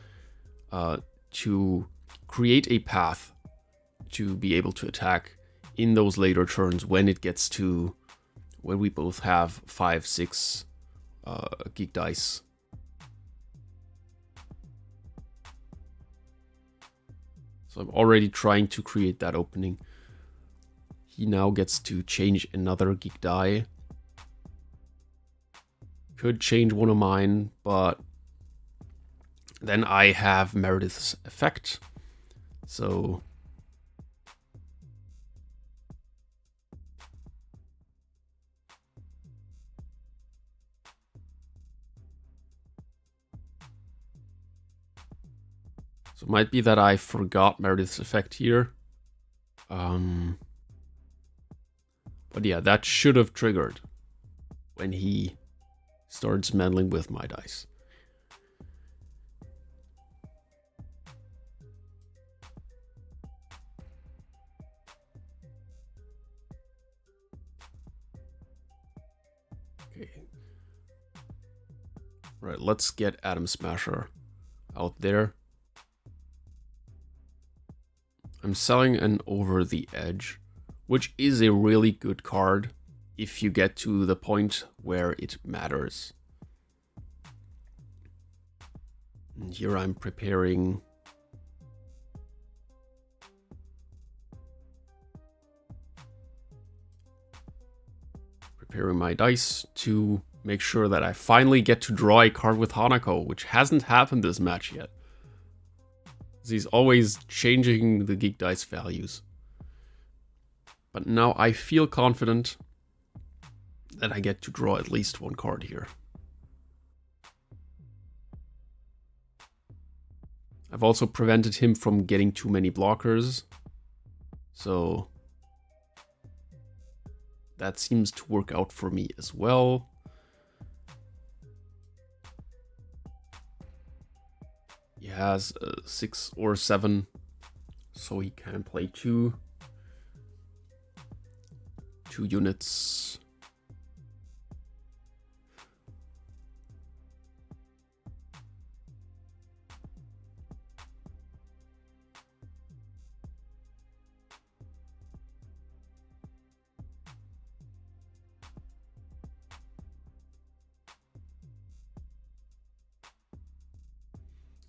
to create a path to be able to attack in those later turns when it gets to when we both have 5, 6 geek dice. So I'm already trying to create that opening. He now gets to change another geek die. Could change one of mine, but then I have Meredith's effect. So it might be that I forgot Meredith's effect here. But yeah, that should have triggered when he starts meddling with my dice. Okay. Right, let's get Atom Smasher out there. I'm selling an Over the Edge, which is a really good card if you get to the point where it matters. And here I'm preparing my dice to make sure that I finally get to draw a card with Hanako, which hasn't happened this match yet. He's always changing the geek dice values. But now I feel confident that I get to draw at least one card here. I've also prevented him from getting too many blockers. So that seems to work out for me as well. He has 6 or 7, so he can play 2 units.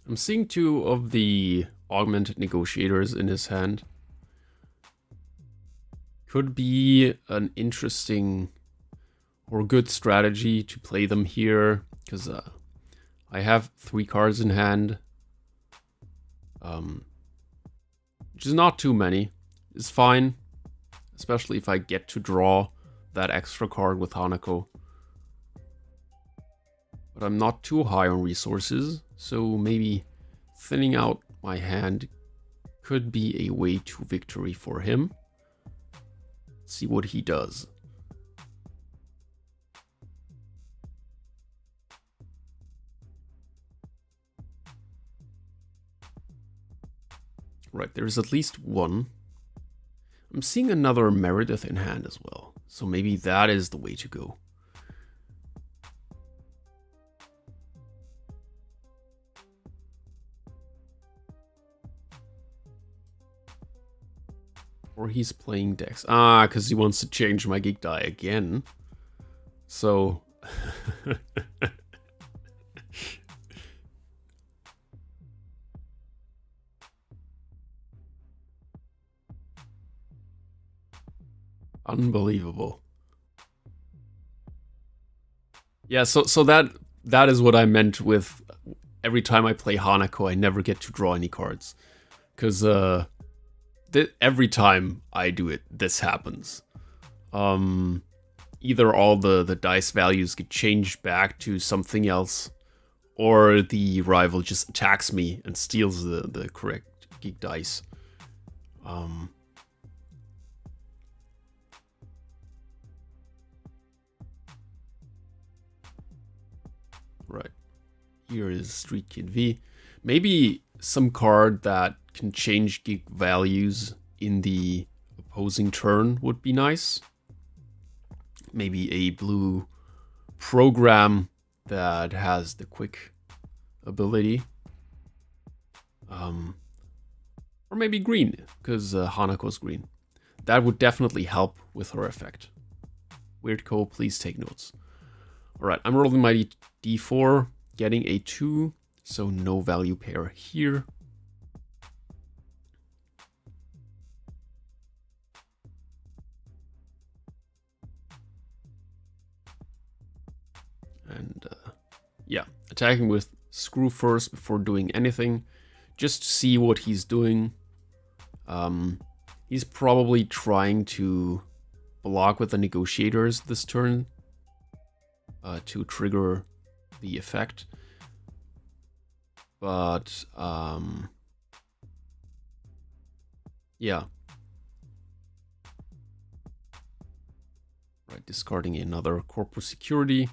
I'm seeing 2 of the Augmented Negotiators in his hand. Could be an interesting or good strategy to play them here, because I have 3 cards in hand, which is not too many. It's fine, especially if I get to draw that extra card with Hanako. But I'm not too high on resources, so maybe thinning out my hand could be a way to victory for him. Let's see what he does. Right, there's at least one. I'm seeing another Meredith in hand as well, so maybe that is the way to go. Or he's playing Dex. Ah, because he wants to change my geek die again. So... Unbelievable. Yeah, so that is what I meant with every time I play Hanako, I never get to draw any cards. Because every time I do it, this happens. Either all the dice values get changed back to something else, or the rival just attacks me and steals the correct geek dice. Right. Here is Streetkid V. Maybe some card that can change geek values in the opposing turn would be nice. Maybe a blue program that has the quick ability. Or maybe green, because Hanako's green. That would definitely help with her effect. WeirdCo, please take notes. Alright, I'm rolling my d4, getting a 2, so no value pair here. And yeah, attacking with screw first before doing anything, just to see what he's doing. He's probably trying to block with the negotiators this turn to trigger the effect. But yeah. Right, discarding another corpus security.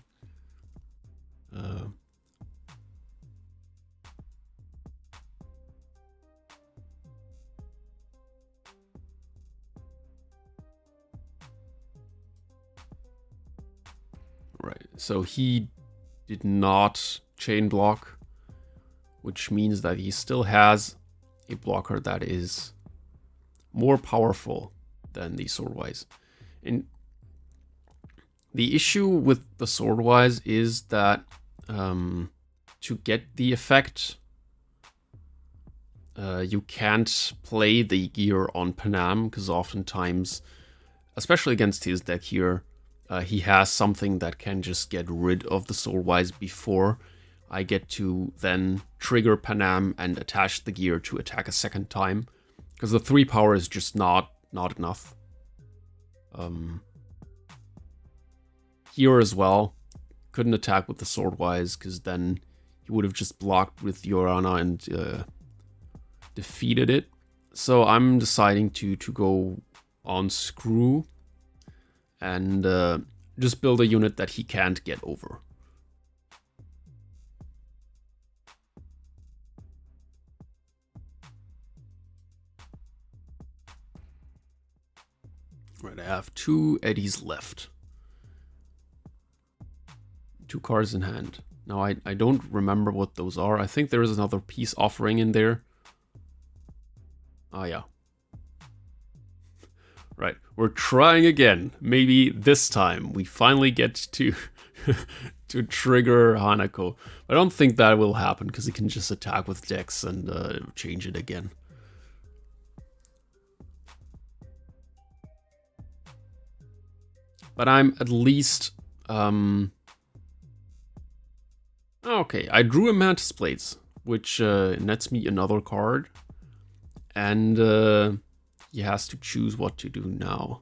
Right, so he did not chain block, which means that he still has a blocker that is more powerful than the Swordwise. And the issue with the Swordwise is that to get the effect, you can't play the gear on Panam, because oftentimes, especially against his deck here, he has something that can just get rid of the Swordwise before I get to then trigger Panam and attach the gear to attack a second time, because the 3 power is just not enough. Here as well, couldn't attack with the Swordwise, because then he would have just blocked with Llorona and defeated it. So I'm deciding to go on screw and just build a unit that he can't get over. Right, I have 2 eddies left. 2 cards in hand. Now I don't remember what those are. I think there is another peace offering in there. Oh yeah. Right, we're trying again. Maybe this time we finally get to to trigger Hanako. I don't think that will happen, because he can just attack with Dex and change it again. But I'm at least... Okay, I drew a Mantis Blades, which nets me another card. And he has to choose what to do now.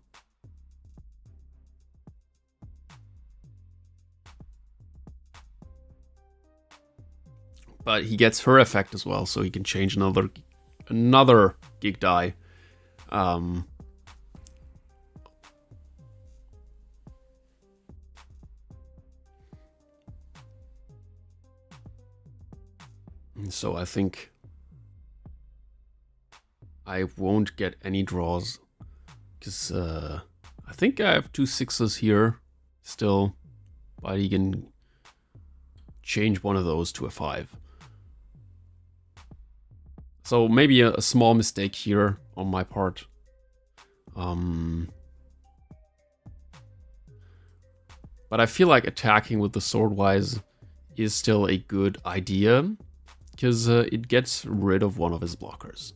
But he gets her effect as well, so he can change another geek die. So I think I won't get any draws, because I think I have 2 6s here still, but he can change one of those to a 5. So maybe a small mistake here on my part. But I feel like attacking with the Swordwise is still a good idea, because it gets rid of one of his blockers.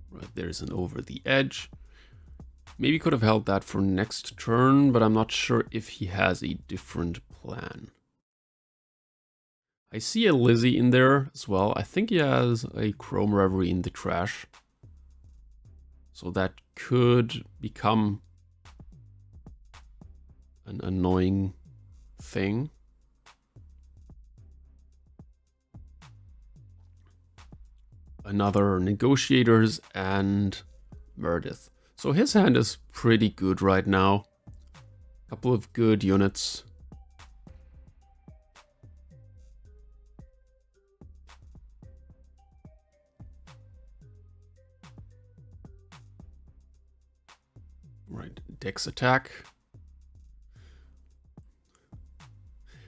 Right, there's an over the edge. Maybe could have held that for next turn, but I'm not sure if he has a different plan. I see a Lizzie in there as well. I think he has a Chrome Reverie in the trash. So that could become an annoying thing. Another Negotiators and Meredith. So his hand is pretty good right now. Couple of good units. Right, Dex attack.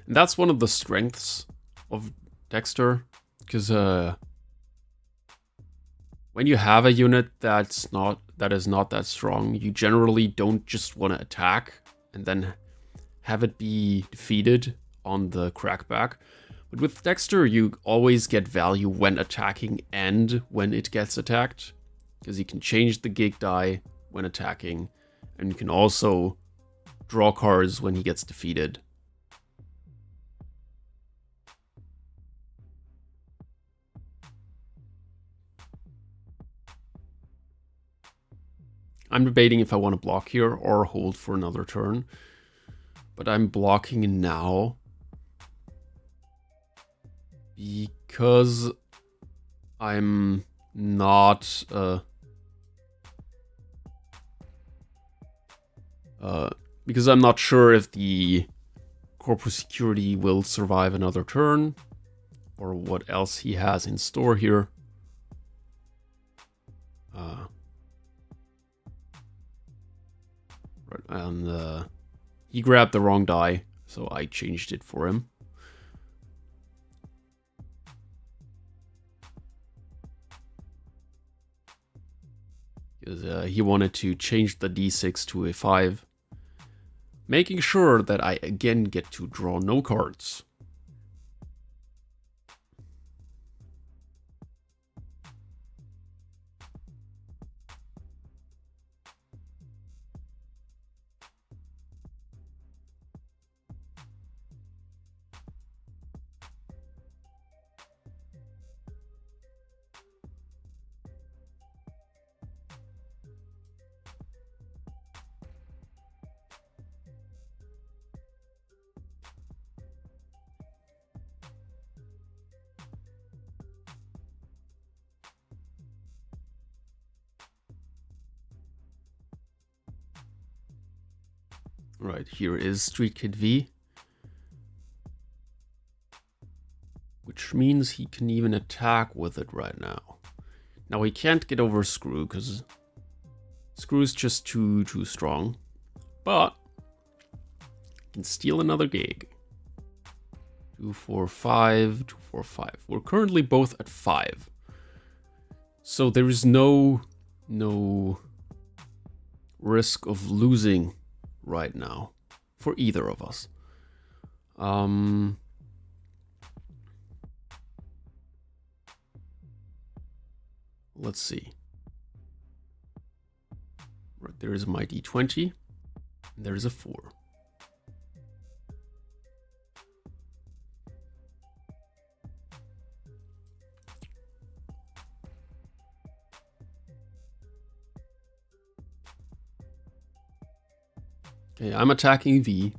And that's one of the strengths of Dexter, because when you have a unit that is not that strong, you generally don't just want to attack and then have it be defeated on the crackback. But with Dexter, you always get value when attacking and when it gets attacked, because you can change the gig die when attacking, and you can also draw cards when he gets defeated. I'm debating if I want to block here or hold for another turn, but I'm blocking now because I'm not because I'm not sure if the Corpus Security will survive another turn or what else he has in store here. And he grabbed the wrong die, so I changed it for him. Because he wanted to change the d6 to a 5, making sure that I again get to draw no cards. Right, here is Streetkid V, which means he can even attack with it right now. Now he can't get over Screw, because Screw is just too strong, but he can steal another gig. 2, 4, 5, 2, 4, 5. We're currently both at 5. So there is no risk of losing right now for either of us. Let's see. Right, there is my d20, and there is a 4. Okay, I'm attacking V,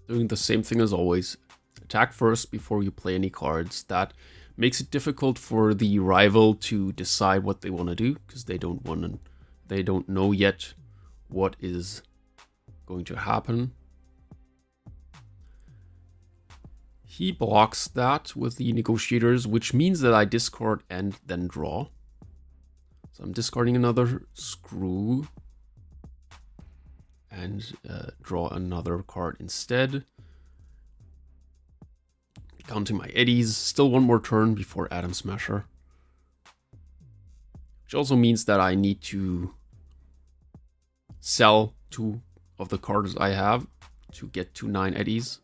doing the same thing as always. Attack first before you play any cards. That makes it difficult for the rival to decide what they want to do, because they don't know yet what is going to happen. He blocks that with the negotiators, which means that I discard and then draw. So I'm discarding another screw and draw another card instead. Counting my eddies, still one more turn before Atom Smasher. Which also means that I need to sell 2 of the cards I have to get to 9 eddies.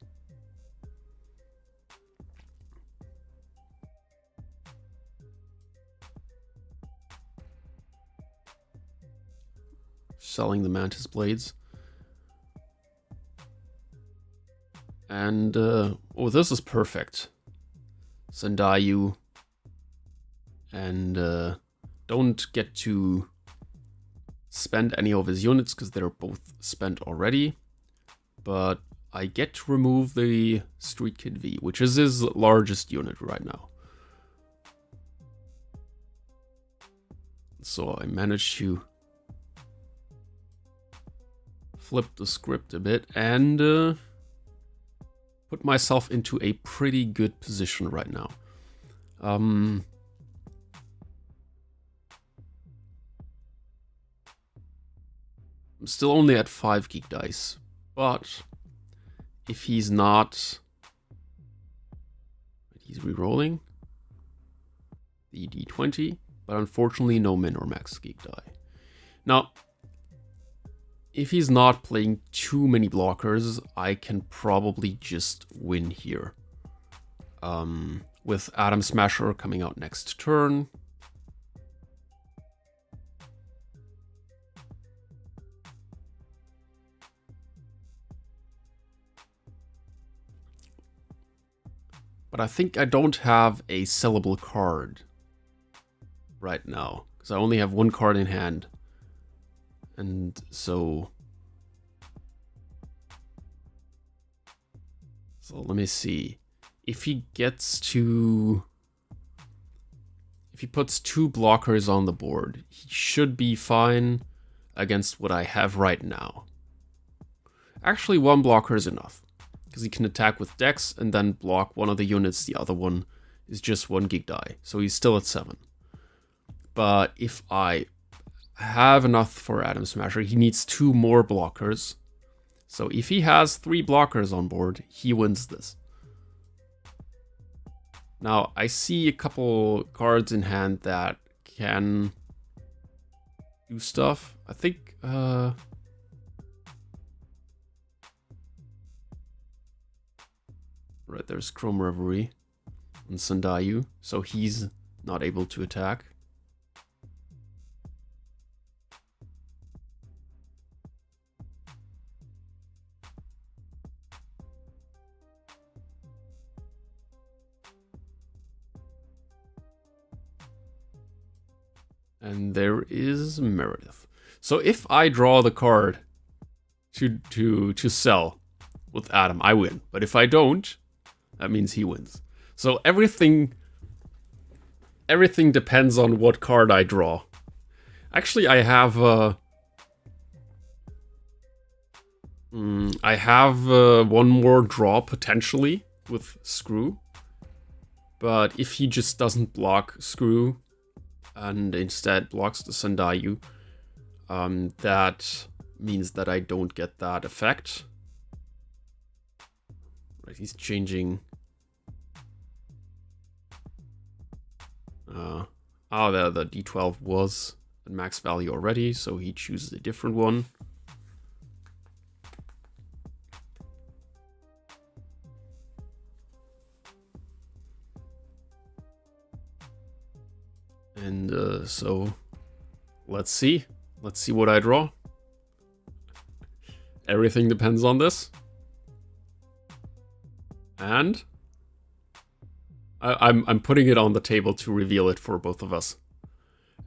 Selling the Mantis Blades. And, oh, this is perfect. Sendayu. And don't get to spend any of his units because they're both spent already. But I get to remove the Streetkid V, which is his largest unit right now. So I managed to flip the script a bit and put myself into a pretty good position right now. I'm still only at 5 geek dice, but if he's not... He's re-rolling the D20, but unfortunately no min or max geek die. Now, if he's not playing too many blockers, I can probably just win here. With Atom Smasher coming out next turn. But I think I don't have a sellable card right now, because I only have 1 card in hand. And so let me see. If he gets to... If he puts 2 blockers on the board, he should be fine against what I have right now. Actually, 1 blocker is enough, because he can attack with Dex and then block one of the units. The other one is just 1 geek die, so he's still at 7. But if I have enough for Atom Smasher, he needs 2 more blockers. So if he has 3 blockers on board, he wins this. Now, I see a couple cards in hand that can do stuff. I think... Right, there's Chrome Reverie and Sendayu, so he's not able to attack. And there is Meredith. So if I draw the card to sell with Adam, I win. But if I don't, that means he wins. So everything depends on what card I draw. Actually, I have one more draw potentially with Screw. But if he just doesn't block Screw and instead blocks the Sendayu, that means that I don't get that effect. Right, he's changing. The D12 was at max value already, so he chooses a different one. And so let's see what I draw. Everything depends on this. And I'm putting it on the table to reveal it for both of us.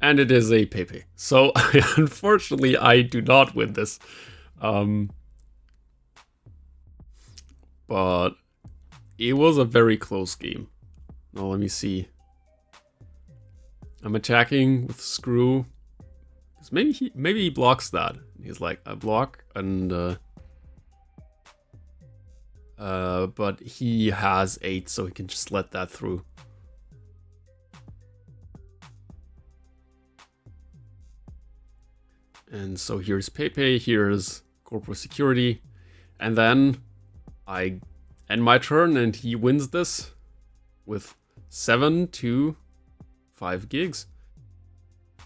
And it is a Pepe. So unfortunately, I do not win this. But it was a very close game. Now let me see. I'm attacking with Screw. Maybe he blocks that. He's like, I block, and but he has 8, so he can just let that through. And so here's Pepe, here's Corporate Security, and then I end my turn and he wins this with 7 to 5 gigs.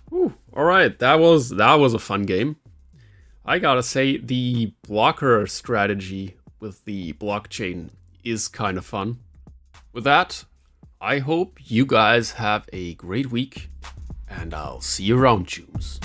Whew, alright, that was a fun game. I gotta say, the blocker strategy with the blockchain is kind of fun. With that, I hope you guys have a great week, and I'll see you around, Chooms.